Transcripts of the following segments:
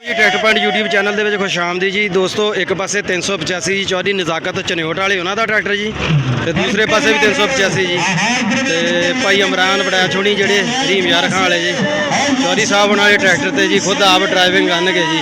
ਜੀ tractor point YouTube channel ਦੇ ਵਿੱਚ ਖੁਸ਼ ਆਮਦੀ ਜੀ ਦੋਸਤੋ। ਇੱਕ ਪਾਸੇ 385 ਜੀ ਚੌਧਰੀ ਨਜ਼ਾਕਤ ਚਨਿਓਟ ਵਾਲੇ ਉਹਨਾਂ ਦਾ ਟਰੈਕਟਰ ਜੀ, ਤੇ ਦੂਸਰੇ ਪਾਸੇ ਵੀ 385 ਜੀ ਤੇ ਭਾਈ ਇਮਰਾਨ ਬੜਾ ਛੋਣੀ ਜਿਹੜੇ ਹਰੀਮ ਯਾਰ ਖਾਂ ਵਾਲੇ ਜੀ ਚੌਧਰੀ ਸਾਹਿਬ ਉਹਨਾਂ ਦੇ ਟਰੈਕਟਰ ਤੇ ਜੀ ਖੁਦ ਆਪ ਡਰਾਈਵਿੰਗ ਕਰਨਗੇ ਜੀ।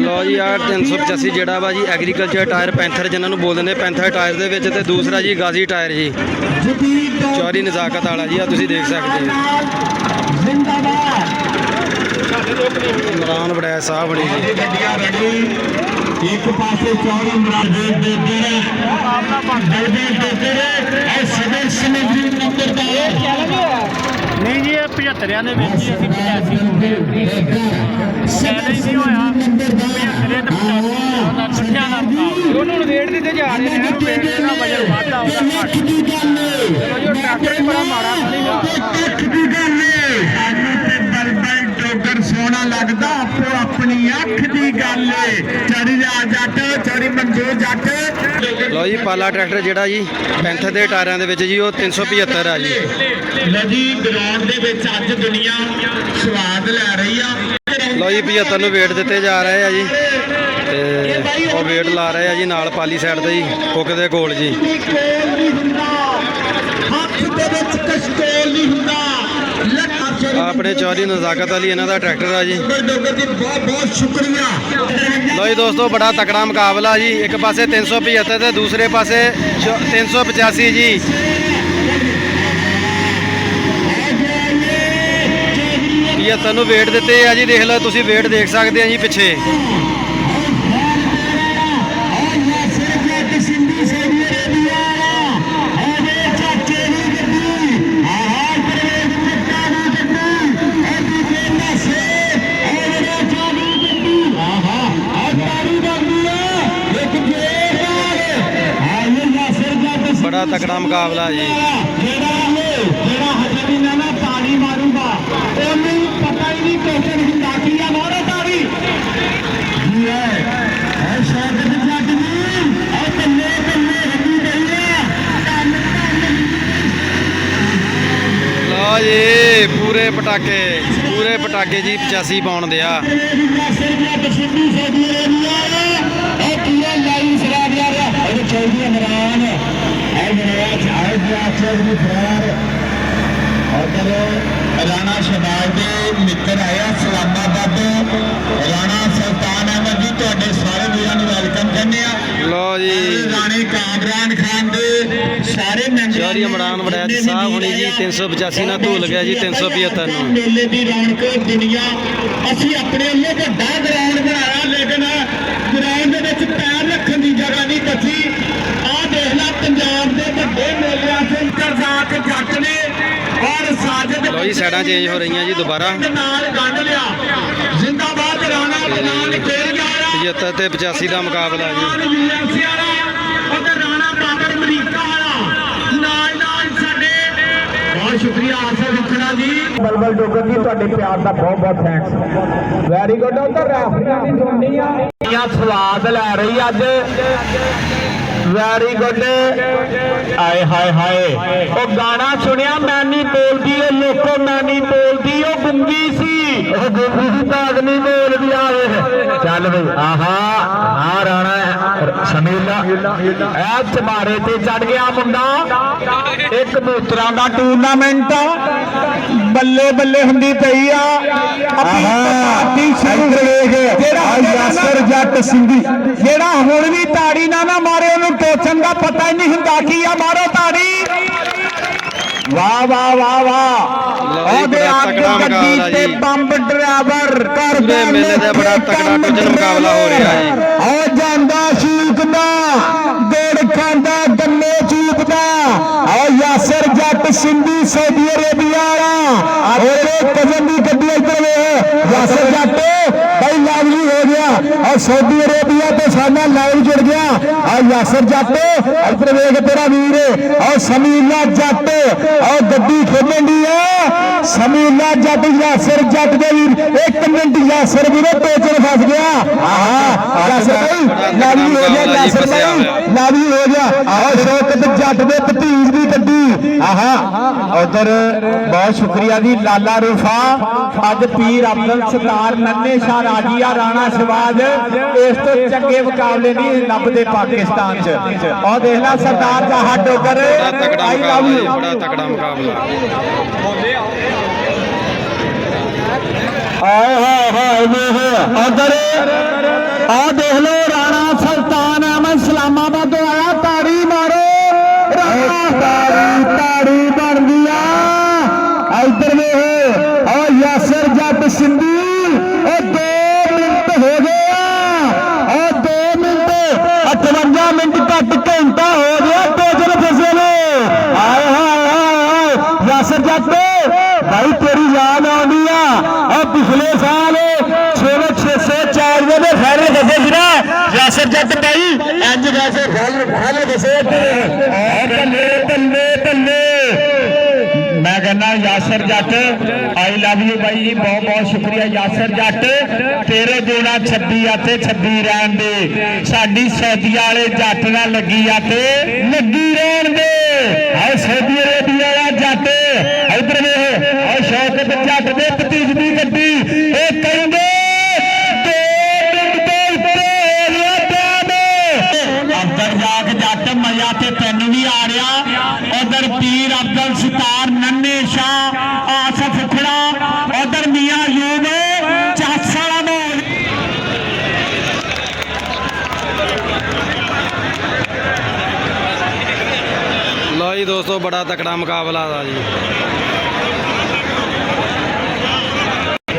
लो जी यार 385 जोड़ा वा जी एग्रीकल्चर टायर पैंथर जिन्होंने बोल देंगे पैंथर टायर दे विच, ते दूसरा जी गाजी टायर जी चौधरी नजाकत वाला जी। तुसीं देख सकते हो इमरान बड़ा साहब बड़ी जी। एक पासे चौड़ी नहीं जी 75 ने बेची असी 85 नहीं होया 75 दोनों वेट देते जा रहे हैं। वेट का वजन वाधा होगा घट जो ट्रैक्टर ही बड़ा माड़ा सोना लगता आपको अपनी अख की गल चढ़ी जा जट चढ़ी मंजूर जट। लो जी पाला ट्रैक्टर जोड़ा जी पैंथर के टायरों के जी वो 375 है जी। लो जी ग्राउंड दे विच अज दुनिया स्वाद लै रही है। लो जी 75 ਨੂੰ वेट दिते जा रहे हैं जी, ਤੇ ਉਹ वेट ला रहे हैं जी नाल पाली साइड ਤੇ जी हुक ਦੇ ਕੋਲ जी। अपने चौधरी नजाकत अली इन्हों का ट्रैक्टर है जी। बहुत शुक्रिया। लो जी दोस्तों बड़ा तकड़ा मुकाबला जी, एक पासे 375 ते दूसरे पासे 385 जी। 75 ਨੂੰ वेट दिते है जी, देख लो तुसीं वेट देख सकते हैं जी पिछे। बड़ा तकड़ा मुकाबला जी। लो जी पूरे पटाके जी 85 पाउंड दिया। राणा शहबाज के मित्र आया इस्लामाबाद राणा सुल्तान अहमद जी तुहाडे सारे वीरां नूं वेलकम करने। लो जी राणे कामरान खान दे सारे चौधरी इमरान वड़ैच साहब होनी जी 385 ना धूल गया जी 375 ਨੂੰ। मेले की रौनक दुनिया असी अपने लिए वड्डा ग्राउंड बनाया, लेकिन ग्राउंड दे विच पैर रखण की जगह नहीं बची। आ देख ला पंजाब के वड्डे मेलिਆਂ से करजाक जट ने और साजिद लो जी साइडां चेंज हो रही हैं जी दोबारा। नाल गंढ लिया जिंदाबाद राणा बनान खेल जा रहा 75 ते 85 का मुकाबला जी। बहुत शुक्रिया आशा विखड़ा जी बलबल डोगर जी तुहाडे प्यार का बहुत बहुत थैंक्स। Very good. उधर रेफरियां दी सुननी आ स्वाद लै रही अज। Very good. आए हाय हाय ओ गाना सुनिया मैं नहीं बोलती ओ लोको मैं नहीं बोलती ओ गुंगी सी ताग नहीं बोलती आवे चल भाई। आहा हाँ राणा शमीला ए चमारे ते चढ़ गया मुंडा। एक कबूतरां दा टूर्नामेंट बल्ले बल्ले हुंदी पई आ। यासर जट सिंधी जेड़ा हुण भी ताड़ी ना मारे ओनू टोचन का पता ही नहीं हुंदा की आ मारो ताड़ी। वाह वाह वाह वाह बंब ड्राइवर कर मेले का बड़ा तगड़ा टोचन मुकाबला हो रहा है। जांदा चूकदा दौड़ खांदा गन्ने चूकदा यासर जट सिंधी सऊदी अरेबिया कजन की गड्डी इधर यासर जट भाई लाजमी हो गया और सऊदी अरेबिया तो साडा लाइव जुड़ गया। और यासर जट इधर वेख तेरा वीर और समीला जट और गड्डी खेलन दी है ਸਮੀਲਾ ਜੱਟ ਯਾਸਰ ਜੱਟ ਦੇ ਵੀਰ 1 ਮਿੰਟ ਯਾਸਰ ਵੀਰੋ ਟੋਚਰ ਫਸ ਗਿਆ ਆਹਾ ਯਾਸਰ ਭਾਈ ਲਾਲੀ ਹੋ ਗਿਆ ਯਾਸਰ ਭਾਈ ਲਾਲੀ ਹੋ ਗਿਆ ਆਹ ਸ਼ੌਕਤ ਜੱਟ ਦੇ ਭਤੀਜ ਦੀ ਗੱਡੀ ਆਹਾ ਉਧਰ ਬਹੁਤ ਸ਼ੁਕਰੀਆ ਜੀ ਲਾਲਾ ਰੂਫਾ ਅੱਜ ਪੀਰ ਅਬਦੁਲ ਸਤਾਰ ਨੰਨੇ ਸ਼ਾਹ ਰਾਜੀਆ ਰਾਣਾ ਸਵਾਜ ਇਸ ਤੋਂ ਚੰਗੇ ਮੁਕਾਬਲੇ ਨਹੀਂ ਲੱਭਦੇ ਪਾਕਿਸਤਾਨ 'ਚ ਉਹ ਦੇਖ ਲੈ ਸਰਦਾਰ ਜਹਾ ਡੋਗਰ ਆਈ ਲਵ ਯੂ ਬੜਾ ਤਕੜਾ ਮੁਕਾਬਲਾ ਆਏ ਹਾਏ ਹਾਏ ਵੇਖ ਉਧਰ ਆ ਦੇਖ ਲੋ ਰਾਣਾ ਸੁਲਤਾਨ ਅਹਿਮਦ ਇਸਲਾਮਾਬਾਦ ਤੋਂ ਆਇਆ ਤਾੜੀ ਮਾਰੋ ਤਾੜੀ ਬਣਦੀ ਆ ਇੱਧਰ ਵੇਖ ਆ ਯਾਸਰ ਜੱਟ ਸਿੰਧੀ ਉਹ 2 ਮਿੰਟ ਹੋ ਗਏ ਆ ਉਹ 2 ਮਿੰਟ 58 ਮਿੰਟ ਘੱਟ ਘੰਟਾ ਹੋ ਗਿਆ ਟੋਚਰ ਫਸੇ ਨੇ ਆਏ ਹਾਏ ਹਾਏ ਯਾਸਰ ਜੱਟ ਭਾਈ ਤੇਰੀ ਯਾਦ ਆਉਂਦੀ ਆ ਆ ਪਿਛਲੇ ਸਾਲ 604 ਦੇ ਫੈਰ ਫਸੇ ਸੀ ਨਾ ਯਾਸਰ ਜੱਟ ਭਾਈ ਇੰਜ ਵੈਸੇ ਫੈਲ ਫਸੇ ਬੱਲੇ ਬੱਲੇ ਬੱਲੇ ਮੈਂ ਕਹਿੰਦਾ ਯਾਸਰ ਜੱਟ ਆਈ ਲਵ ਯੂ ਬਾਈ ਜੀ ਬਹੁਤ ਬਹੁਤ ਸ਼ੁਕਰੀਆ ਯਾਸਰ ਜੱਟ ਤੇਰੇ ਜੋੜਾ 26 ਆ ਤੇ 26 ਰਹਿਣ ਦੇ ਸਾਡੀ ਸੌਦੀ ਵਾਲੇ ਜੱਟ ਨਾਲ ਲੱਗੀ ਆ ਤੇ ਲੱਗੀ ਰਹਿਣ ਦੇ ਆਏ ਸੌਦੀ ਅਰੇਬੀਆ ਵਾਲਾ ਜੱਟ ਇਧਰ ਵੇਖ ਆ ਸ਼ੌਕਤ ਜੱਟ ਦੇ ਭਤੀਜ ਦੀ ਗੱਡੀ ਇਹ ਕਹਿੰਦੇ ਅੰਦਰ ਜਾ ਕੇ ਜੱਟ ਮਜ਼ਾ ਤੇ ਤੈਨੂੰ ਵੀ ਆ ਰਿਹਾ ਉਧਰ ਪੀਰ ਅਬਦੁਲ ਸਤਾਰ ਨੰਨੇ ਸ਼ਾਹ ਆਸਫ ਖੁੜਾ ਉਧਰ ਮੀਆਂ ਯੂਬ ਚਾਸ ਵਾਲਾ ਮਾਹੌਲ ਲਓ ਜੀ ਦੋਸਤੋ ਬੜਾ ਤਕੜਾ ਮੁਕਾਬਲਾ ਦਾ ਜੀ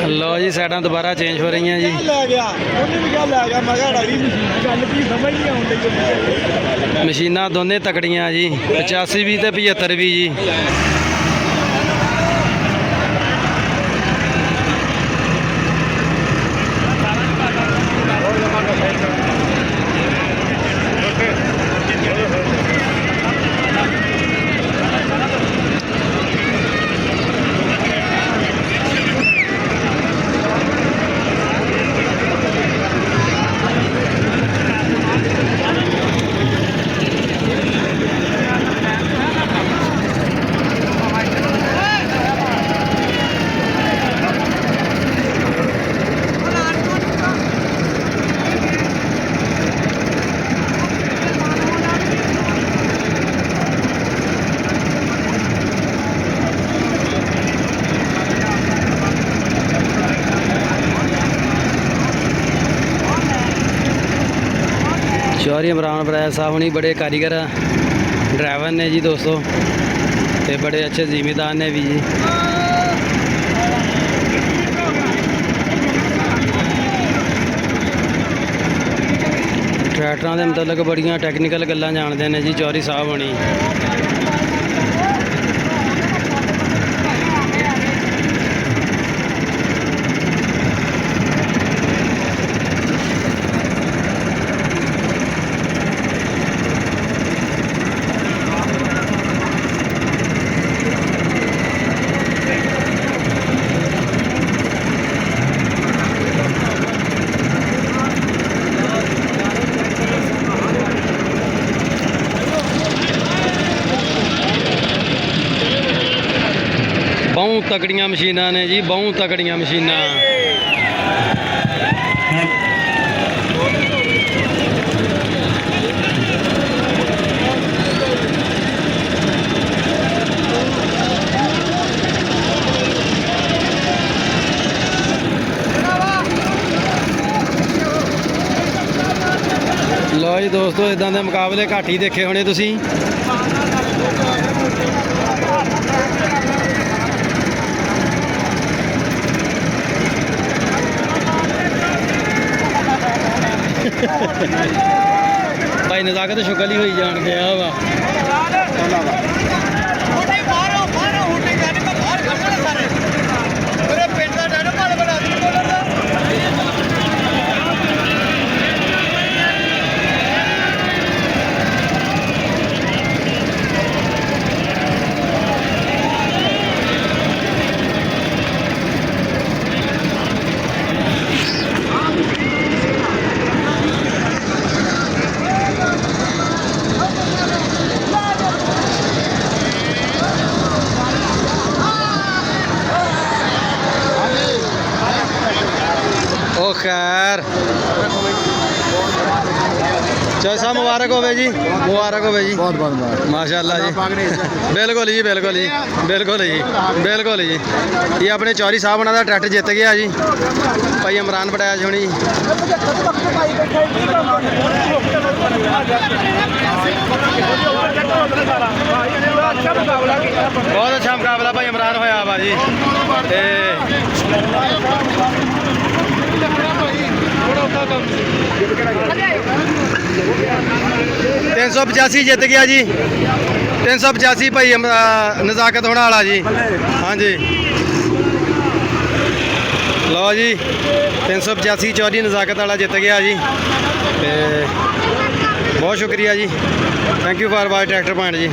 ਲਓ ਜੀ ਸਾਈਡਾਂ ਦੁਬਾਰਾ ਚੇਂਜ ਹੋ ਰਹੀਆਂ ਜੀ ਲੈ ਗਿਆ ਉਹਨੇ ਵੀ ਗੱਲ ਲੈ ਗਿਆ ਮੈਂ ਕਿਹਾ ਅੜੀ ਗੱਲ ਕੀ ਸਮਝ ਨਹੀਂ ਆਉਂਦੀ ਮਸ਼ੀਨਾਂ ਦੋਨੇ ਤਕੜੀਆਂ ਜੀ 85 ਵੀ ਤੇ 75 ਵੀ ਜੀ चौधरी इमरान बराया साहब नहीं बड़े कारीगर ड्राइवर ने जी दोस्तों ते बड़े अच्छे जिमीदार ने भी जी ट्रैक्टर के मतलब बड़िया टैक्नीकल गल्लां जानते हैं जी चौधरी साहब होनी बहुत तकड़ियां मशीनां ने जी बहुत तकड़ियां मशीनां लो जी दोस्तों इदां दे मुकाबले घट ही देखे होने तुसीं भाई नज़ाकत शुक्ल ही हुई जान गया वा ਉਹ ਖੈਰ ਚੌਧਰੀ ਸਾਹਿਬ ਮੁਬਾਰਕ ਹੋਵੇ ਜੀ, ਮੁਬਾਰਕ ਹੋਵੇ ਜੀ, ਬਹੁਤ ਬਹੁਤ ਮੁਬਾਰਕ। ਮਾਸ਼ਾਅੱਲਾ ਜੀ। ਬਿਲਕੁਲ ਜੀ, ਬਿਲਕੁਲ ਜੀ, ਬਿਲਕੁਲ ਜੀ, ਬਿਲਕੁਲ ਜੀ। ਇਹ ਆਪਣੇ ਚੌਧਰੀ ਸਾਹਿਬ ਉਹਨਾਂ ਦਾ ਟਰੈਕਟਰ ਜਿੱਤ ਗਿਆ ਜੀ, ਭਾਈ ਇਮਰਾਨ ਬੜੈਚ ਹੋਣੀ ਜੀ। ਬਹੁਤ ਅੱਛਾ ਮੁਕਾਬਲਾ ਭਾਈ ਇਮਰਾਨ ਹੋਇਆ ਵਾ ਜੀ। ਤੇ 385 ਜਿੱਤ ਗਿਆ ਜੀ, 385 ਭਾਈ ਨਜ਼ਾਕਤ ਹੋਣਾ ਵਾਲਾ ਜੀ। ਹਾਂਜੀ ਲਓ ਜੀ 385 ਚੌਧਰੀ ਨਜ਼ਾਕਤ ਵਾਲਾ ਜਿੱਤ ਗਿਆ ਜੀ। ਤੇ ਬਹੁਤ ਸ਼ੁਕਰੀਆ ਜੀ, thank you for watch tractor point ਜੀ।